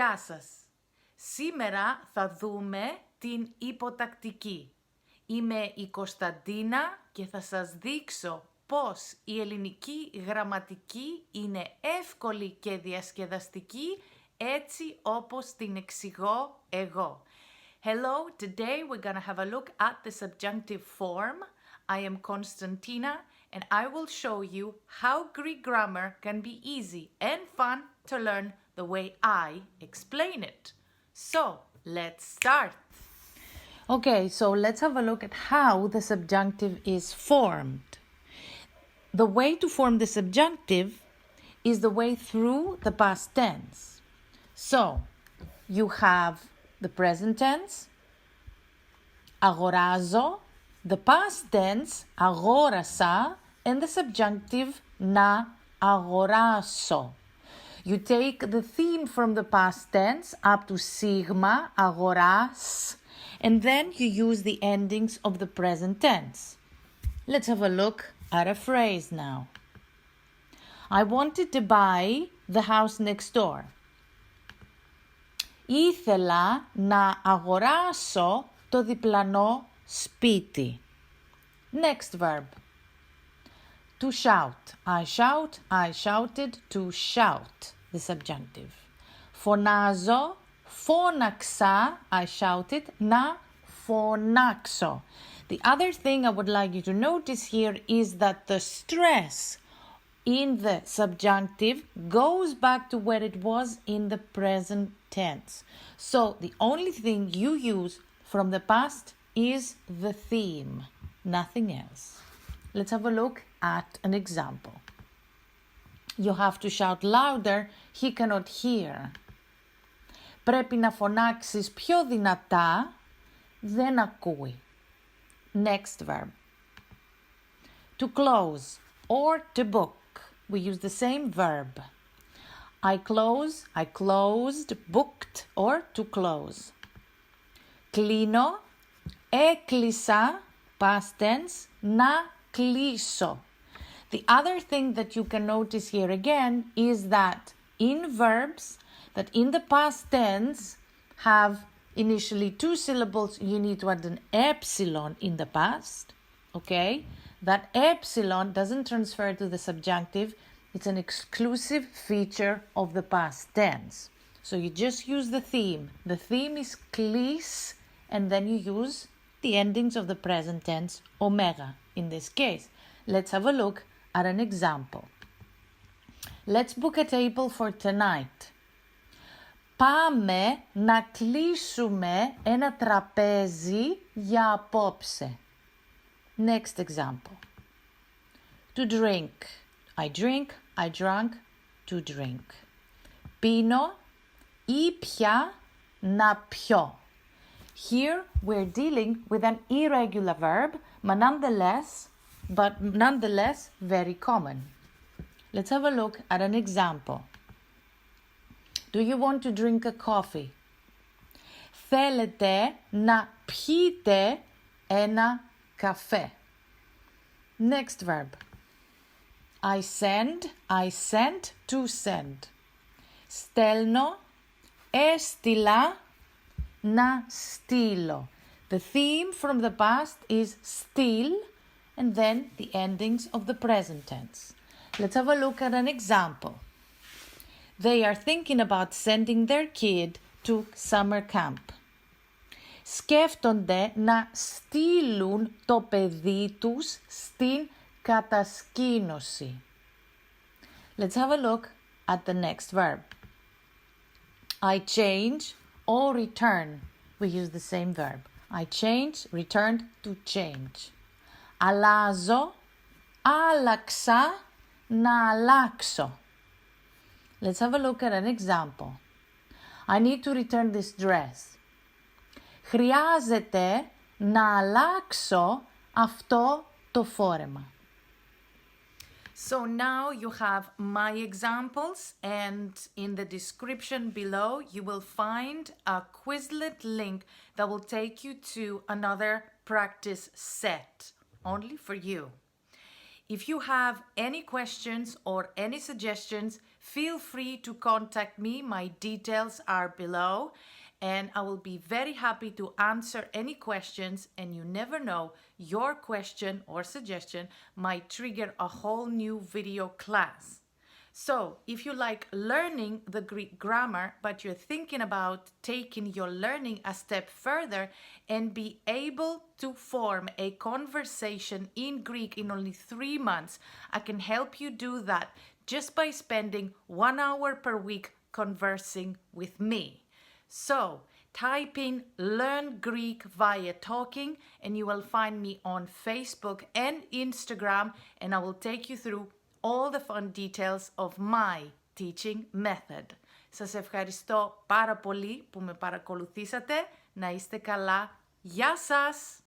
Γεια σας. Σήμερα θα δούμε την υποτακτική. Είμαι η Κωνσταντίνα και θα σας δείξω πώς η ελληνική γραμματική είναι εύκολη και διασκεδαστική έτσι όπως την εξηγώ εγώ. Hello, today we're going to have a look at the subjunctive form. I am Konstantina and I will show you how Greek grammar can be easy and fun to learn the way I explain it. So, let's start. Okay, so let's have a look at how the subjunctive is formed. The way to form the subjunctive is the way through the past tense. So, you have the present tense, αγοράζω, the past tense, αγόρασα, and the subjunctive, να αγοράσω. You take the theme from the past tense up to sigma, αγοράς, and then you use the endings of the present tense. Let's have a look at a phrase now. I wanted to buy the house next door. Ήθελα να αγοράσω το διπλανό σπίτι. Next verb. To shout. I shouted to shout. The subjunctive. Φωνάζω, φώναξα, I shouted, να φωνάξω. The other thing I would like you to notice here is that the stress in the subjunctive goes back to where it was in the present tense. So the only thing you use from the past is the theme, nothing else. Let's have a look at an example. You have to shout louder, he cannot hear. Πρέπει να φωνάξεις πιο δυνατά, δεν ακούει. Next verb. To close or to book. We use the same verb. I closed, booked, or to close. Κλείνω, έκλεισα, past tense, να κλείσω. The other thing that you can notice here again is that in verbs that in the past tense have initially two syllables, you need to add an epsilon in the past, okay? That epsilon doesn't transfer to the subjunctive. It's an exclusive feature of the past tense. So you just use the theme. The theme is κλείς, and then you use the endings of the present tense, omega, in this case. Let's have a look at an example. Let's book a table for tonight. Πάμε να κλείσουμε ένα τραπέζι για απόψε. Next example. To drink. I drank, to drink. Πίνω, ήπια, να πιω. Here we're dealing with an irregular verb, but nonetheless very common. Let's have a look at an example. Do you want to drink a coffee? Θέλετε να πιείτε ένα καφέ. Next verb. I sent, to send. Στέλνω, έστειλα, να στείλω. The theme from the past is still, and then the endings of the present tense. Let's have a look at an example. They are thinking about sending their kid to summer camp. Σκέφτονται να στείλουν το παιδί τους στην κατασκήνωση. Let's have a look at the next verb. I change or return. We use the same verb. I change, returned, to change. Αλλάζω, άλλαξα, να αλλάξω. Let's have a look at an example. I need to return this dress. Χρειάζεται να αλλάξω αυτό το φόρεμα. So now you have my examples, and in the description below you will find a Quizlet link that will take you to another practice set, only for you. If you have any questions or any suggestions, feel free to contact me. My details are below, and I will be very happy to answer any questions, and you never know, your question or suggestion might trigger a whole new video class. So, if you like learning the Greek grammar, but you're thinking about taking your learning a step further and be able to form a conversation in Greek in only 3 months, I can help you do that just by spending 1 hour per week conversing with me. So, type in Learn Greek via Talking and you will find me on Facebook and Instagram, and I will take you through all the fun details of my teaching method. Σας ευχαριστώ πάρα πολύ που με παρακολουθήσατε. Να είστε καλά. Γεια σας!